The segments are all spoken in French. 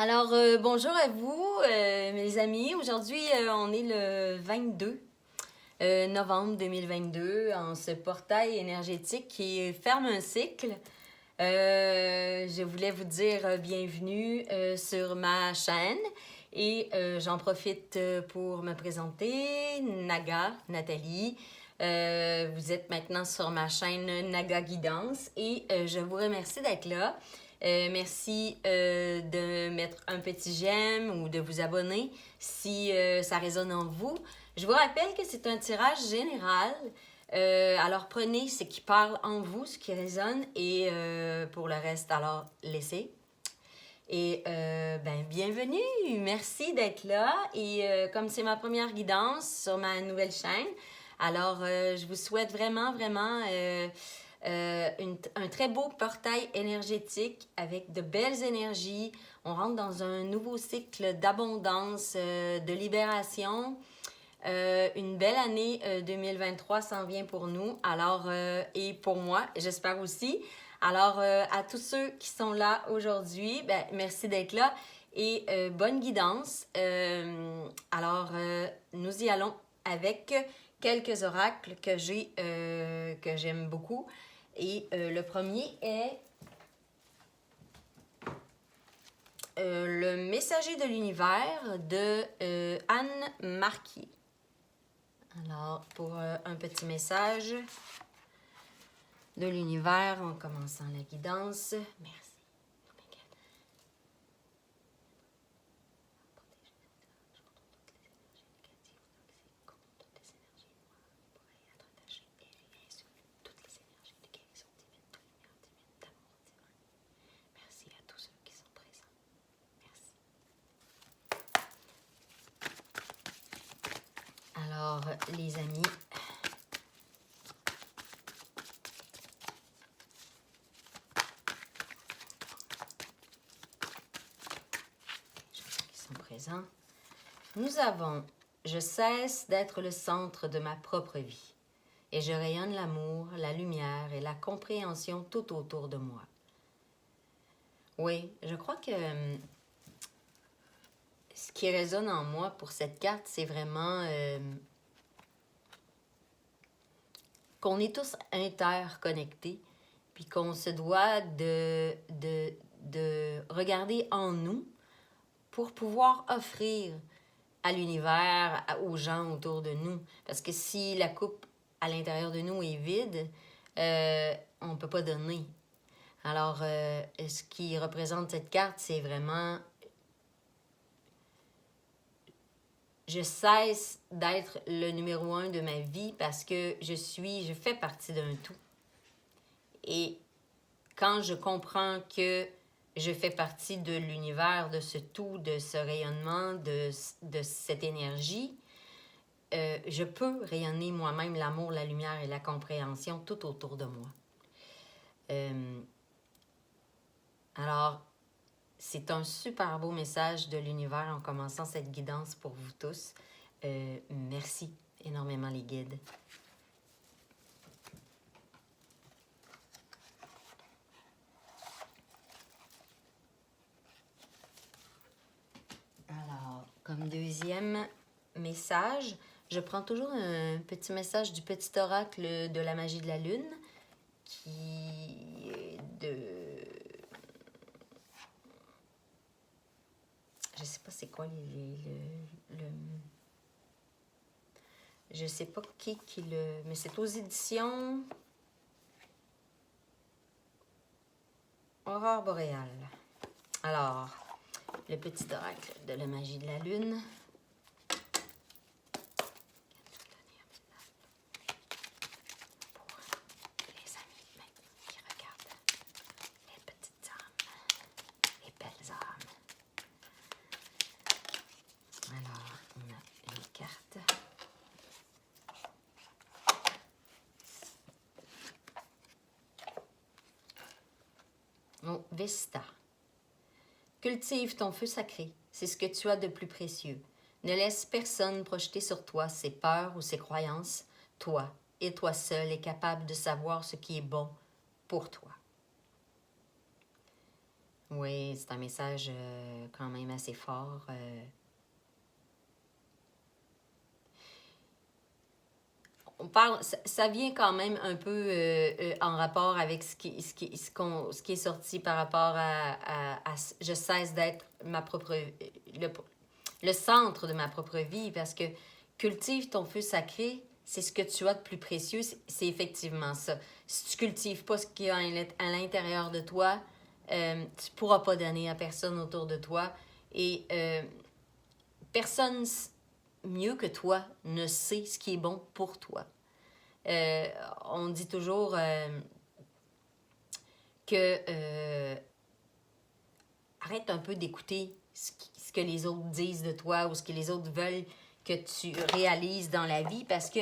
Bonjour à vous, mes amis. Aujourd'hui, on est le 22 novembre 2022 en ce portail énergétique qui ferme un cycle. Je voulais vous dire bienvenue sur ma chaîne et j'en profite pour me présenter, Nathalie. Vous êtes maintenant sur ma chaîne Naga Guidance et je vous remercie d'être là. Merci de mettre un petit j'aime ou de vous abonner si ça résonne en vous. Je vous rappelle que c'est un tirage général. Alors prenez ce qui parle en vous, ce qui résonne, et pour le reste, alors laissez. Et bienvenue, merci d'être là. Et comme c'est ma première guidance sur ma nouvelle chaîne, alors je vous souhaite vraiment un très beau portail énergétique avec de belles énergies. On rentre dans un nouveau cycle d'abondance, de libération. Une belle année 2023 s'en vient pour nous, et pour moi, j'espère aussi. Alors, à tous ceux qui sont là aujourd'hui, merci d'être là et bonne guidance. Nous y allons avec quelques oracles que j'aime beaucoup. Et le premier est le messager de l'univers de Anne Marquier. Alors, pour un petit message de l'univers en commençant la guidance. Merci. Merci à tous ceux qui sont présents. Merci. Alors, les amis, présent. Nous avons « Je cesse d'être le centre de ma propre vie et je rayonne l'amour, la lumière et la compréhension tout autour de moi. » Oui, je crois que ce qui résonne en moi pour cette carte, c'est vraiment qu'on est tous interconnectés puis qu'on se doit de regarder en nous pour pouvoir offrir à l'univers, aux gens autour de nous. Parce que si la coupe à l'intérieur de nous est vide, on ne peut pas donner. Alors, ce qui représente cette carte, c'est vraiment... Je cesse d'être le numéro 1 de ma vie parce que je fais partie d'un tout. Et quand je comprends que je fais partie de l'univers, de ce tout, de ce rayonnement, de cette énergie. Je peux rayonner moi-même l'amour, la lumière et la compréhension tout autour de moi. Alors, c'est un super beau message de l'univers en commençant cette guidance pour vous tous. Merci énormément les guides. Alors, comme deuxième message, je prends toujours un petit message du petit oracle de la magie de la lune qui est de... Je sais pas c'est quoi je sais pas qui le... Mais c'est aux éditions Aurore boréale. Alors, le petit oracle de la magie de la lune. Pour les amis maintenant qui regardent les petites âmes, les belles âmes. Alors, on a une carte. Oh, Vesta. Cultive ton feu sacré, c'est ce que tu as de plus précieux. Ne laisse personne projeter sur toi ses peurs ou ses croyances. Toi, et toi seul, es capable de savoir ce qui est bon pour toi. Oui, c'est un message quand même assez fort. On parle, ça vient quand même un peu en rapport avec ce qui est sorti par rapport à je cesse d'être ma propre le centre de ma propre vie, parce que cultive ton feu sacré, c'est ce que tu as de plus précieux, c'est effectivement ça. Si tu cultives pas ce qu'il y a à l'intérieur de toi, tu pourras pas donner à personne autour de toi, et personne mieux que toi ne sait ce qui est bon pour toi. On dit toujours que arrête un peu d'écouter ce que les autres disent de toi ou ce que les autres veulent que tu réalises dans la vie, parce que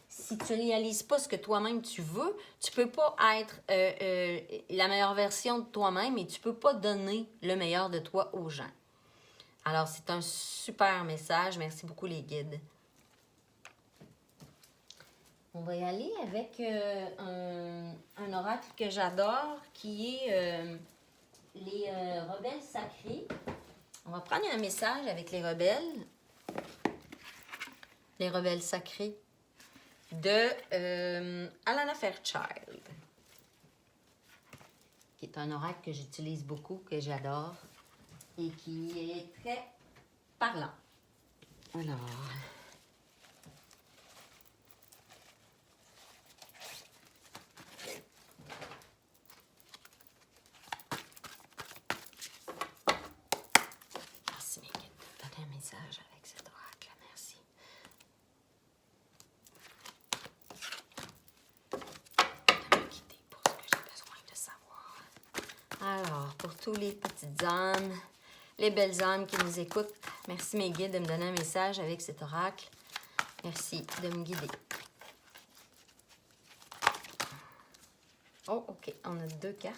si tu réalises pas ce que toi-même tu veux, tu peux pas être la meilleure version de toi-même et tu peux pas donner le meilleur de toi aux gens. Alors, c'est un super message. Merci beaucoup, les guides. On va y aller avec un oracle que j'adore, qui est les rebelles sacrés. On va prendre un message avec les rebelles. Les rebelles sacrés de Alana Fairchild, qui est un oracle que j'utilise beaucoup, que j'adore et qui est très parlant. Alors... Merci, Megan, de donner un message avec cet oracle. Merci. De me guider pour ce que j'ai besoin de savoir. Alors, pour tous les petites âmes, les belles âmes qui nous écoutent, merci mes guides de me donner un message avec cet oracle. Merci de me guider. Oh, OK, on a 2 cartes.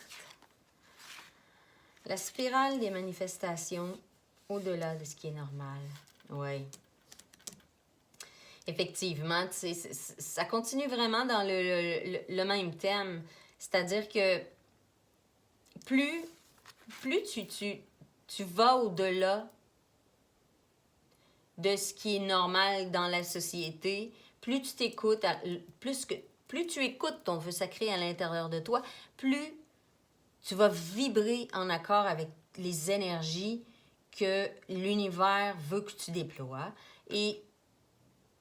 La spirale des manifestations au-delà de ce qui est normal. Oui. Effectivement, ça continue vraiment dans le même thème. C'est-à-dire que plus tu vas au-delà de ce qui est normal dans la société, plus tu t'écoutes, plus tu écoutes ton feu sacré à l'intérieur de toi, plus tu vas vibrer en accord avec les énergies que l'univers veut que tu déploies, et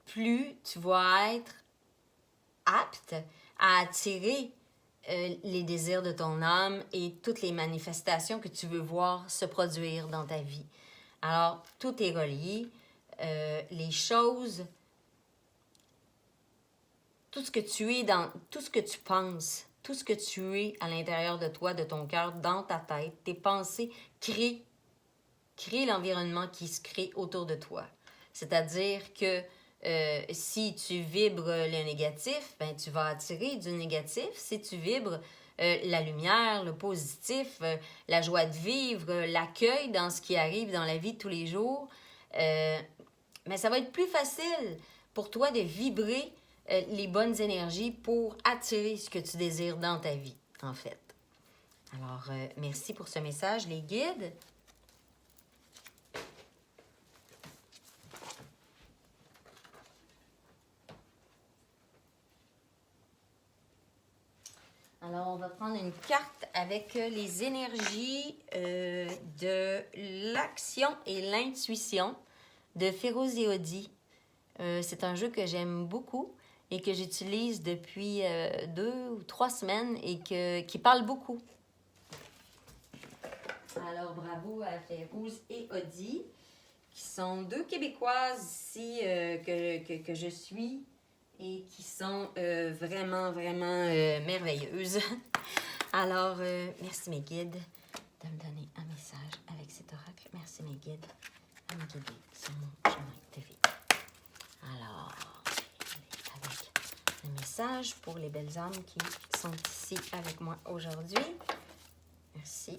plus tu vas être apte à attirer les désirs de ton âme et toutes les manifestations que tu veux voir se produire dans ta vie. Alors, tout est relié. Les choses, tout ce que tu es tout ce que tu penses, tout ce que tu es à l'intérieur de toi, de ton cœur, dans ta tête, tes pensées créent l'environnement qui se crée autour de toi. C'est-à-dire que si tu vibres le négatif, ben, tu vas attirer du négatif. Si tu vibres la lumière, le positif, la joie de vivre, l'accueil dans ce qui arrive dans la vie de tous les jours, mais ça va être plus facile pour toi de vibrer les bonnes énergies pour attirer ce que tu désires dans ta vie, en fait. Alors, merci pour ce message, les guides. Alors, on va prendre une carte avec les énergies de l'action et l'intuition de Féroz Eodi. C'est un jeu que j'aime beaucoup et que j'utilise depuis 2 ou 3 semaines et qui parle beaucoup. Alors, bravo à Féroz et Odi, qui sont 2 Québécoises ici que je suis et qui sont vraiment, vraiment merveilleuses. Alors, merci mes guides de me donner un message avec cet oracle. Merci mes guides de me guider sur mon chemin de vie. Alors, avec le message pour les belles âmes qui sont ici avec moi aujourd'hui. Merci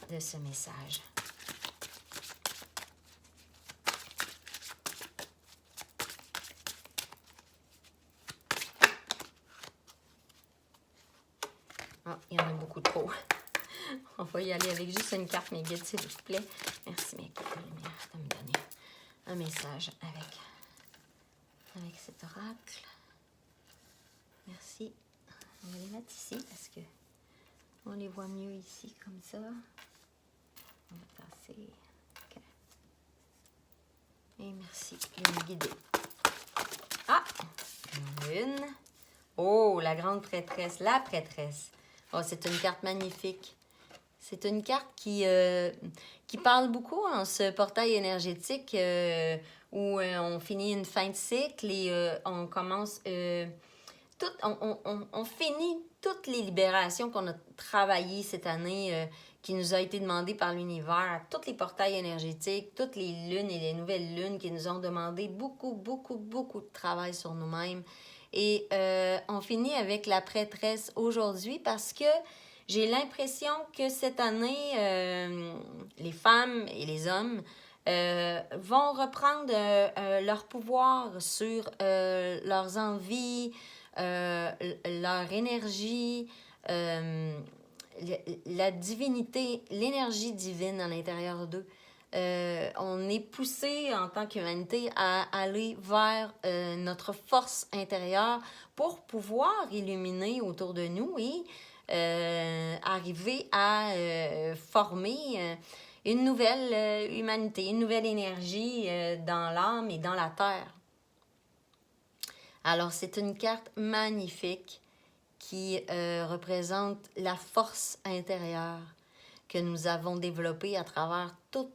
de ce message. Oh, il y en a beaucoup trop. va y aller avec juste une carte, mes guides, s'il vous plaît. Merci, mes guides de lumière, de me donner un message avec cet oracle. Merci. On va les mettre ici parce que on les voit mieux ici, comme ça. On va passer. Okay. Et merci de me guider. Ah! Une. Oh, la grande prêtresse, la prêtresse. Oh, c'est une carte magnifique. C'est une carte qui parle beaucoup en ce portail énergétique où on finit une fin de cycle et on commence... on finit toutes les libérations qu'on a travaillées cette année, qui nous a été demandées par l'univers, tous les portails énergétiques, toutes les lunes et les nouvelles lunes qui nous ont demandé beaucoup, beaucoup, beaucoup de travail sur nous-mêmes. Et on finit avec la prêtresse aujourd'hui parce que j'ai l'impression que cette année, les femmes et les hommes vont reprendre leur pouvoir sur leurs envies, leur énergie, la divinité, l'énergie divine à l'intérieur d'eux. On est poussé en tant qu'humanité à aller vers notre force intérieure pour pouvoir illuminer autour de nous et arriver à former une nouvelle humanité, une nouvelle énergie dans l'âme et dans la terre. Alors, c'est une carte magnifique qui représente la force intérieure que nous avons développée à travers tous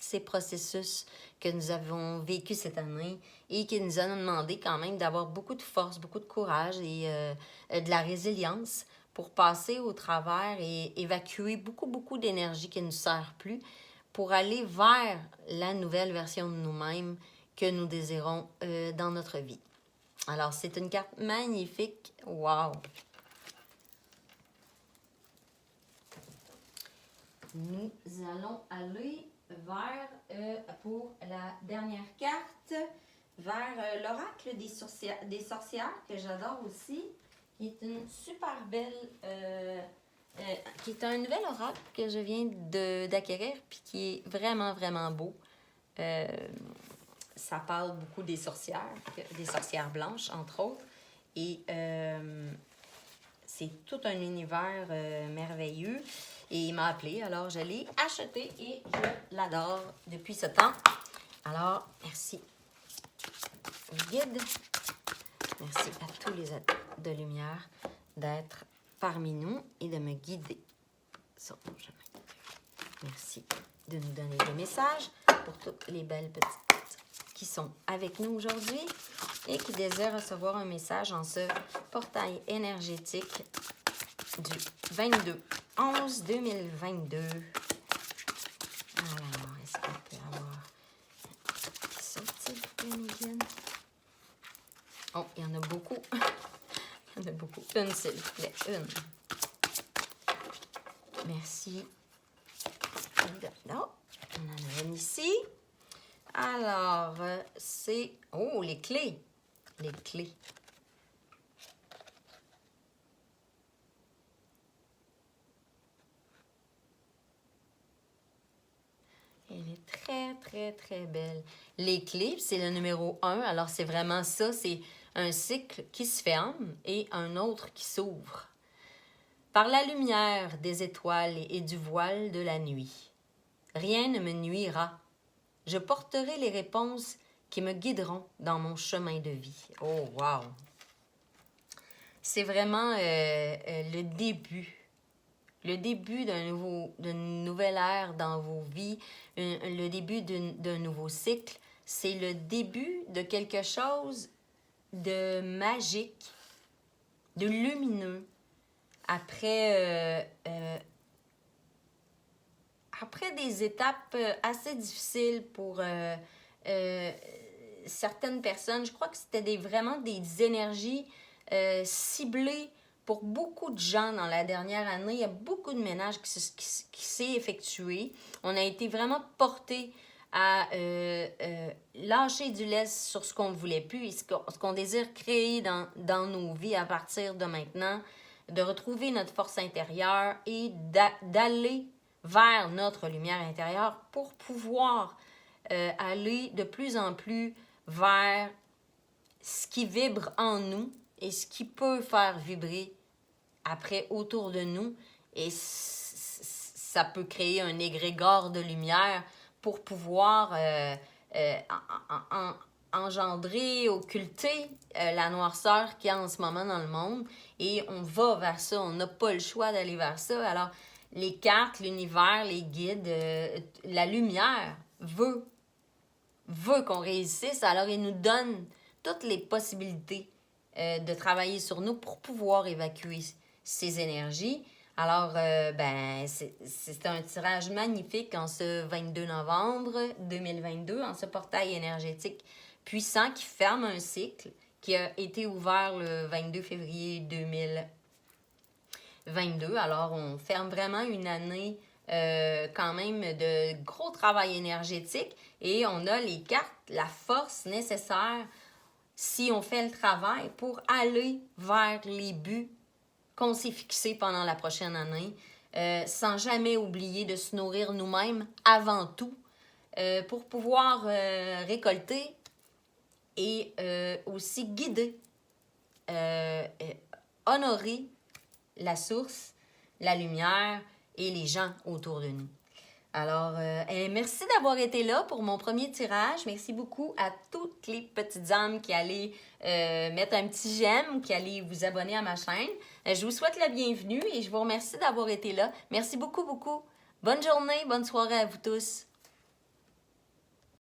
ces processus que nous avons vécu cette année et qui nous a demandé quand même d'avoir beaucoup de force, beaucoup de courage et de la résilience pour passer au travers et évacuer beaucoup d'énergie qui ne nous sert plus pour aller vers la nouvelle version de nous-mêmes que nous désirons dans notre vie. Alors, c'est une carte magnifique. Wow! Nous allons aller vers, pour la dernière carte, vers l'oracle des sorcières, que j'adore aussi, qui est une super belle, qui est un nouvel oracle que je viens d'acquérir, puis qui est vraiment, vraiment beau. Ça parle beaucoup des sorcières blanches, entre autres, et c'est tout un univers merveilleux. Et il m'a appelé, alors je l'ai acheté et je l'adore depuis ce temps. Alors, merci guide. Merci à tous les êtres de lumière d'être parmi nous et de me guider sur mon chemin. Merci de nous donner des messages pour toutes les belles petites qui sont avec nous aujourd'hui et qui désirent recevoir un message en ce portail énergétique du 22/11/2022. Alors, est-ce qu'on peut avoir ça, s'il vous plaît, mes guides? Oh, il y en a beaucoup. Il y en a beaucoup. Une, s'il vous plaît. Une. Merci. Non, on en a une ici. Alors, c'est... Oh, les clés. Les clés. Elle est très, très, très belle. Les clés, c'est le numéro 1. Alors, c'est vraiment ça. C'est un cycle qui se ferme et un autre qui s'ouvre. Par la lumière des étoiles et du voile de la nuit, rien ne me nuira. Je porterai les réponses qui me guideront dans mon chemin de vie. Oh, wow! C'est vraiment le début. Le début d'une nouvelle ère dans vos vies, le début d'un nouveau cycle. C'est le début de quelque chose de magique, de lumineux. Après des étapes assez difficiles pour certaines personnes, je crois que c'était vraiment des énergies ciblées pour beaucoup de gens dans la dernière année. Il y a beaucoup de ménage qui s'est effectué. On a été vraiment portés à lâcher du lest sur ce qu'on ne voulait plus et ce qu'on désire créer dans nos vies à partir de maintenant. de retrouver notre force intérieure et d'aller vers notre lumière intérieure pour pouvoir aller de plus en plus vers ce qui vibre en nous et ce qui peut faire vibrer après autour de nous. Et ça peut créer un égrégore de lumière pour pouvoir engendrer, occulter la noirceur qu'il y a en ce moment dans le monde. Et on va vers ça, on n'a pas le choix d'aller vers ça. Alors, les cartes, l'univers, les guides, la lumière veut qu'on réussisse. Alors, il nous donne toutes les possibilités de travailler sur nous pour pouvoir évacuer ces énergies. Alors, c'est un tirage magnifique en ce 22 novembre 2022, en ce portail énergétique puissant qui ferme un cycle qui a été ouvert le 22 février 2022. Alors, on ferme vraiment une année quand même de gros travail énergétique et on a les cartes, la force nécessaire si on fait le travail pour aller vers les buts qu'on s'est fixés pendant la prochaine année, sans jamais oublier de se nourrir nous-mêmes avant tout, pour pouvoir récolter et aussi guider, honorer la source, la lumière et les gens autour de nous. Alors, merci d'avoir été là pour mon premier tirage. Merci beaucoup à toutes les petites âmes qui allaient mettre un petit j'aime, qui allaient vous abonner à ma chaîne. Je vous souhaite la bienvenue et je vous remercie d'avoir été là. Merci beaucoup, beaucoup. Bonne journée, bonne soirée à vous tous.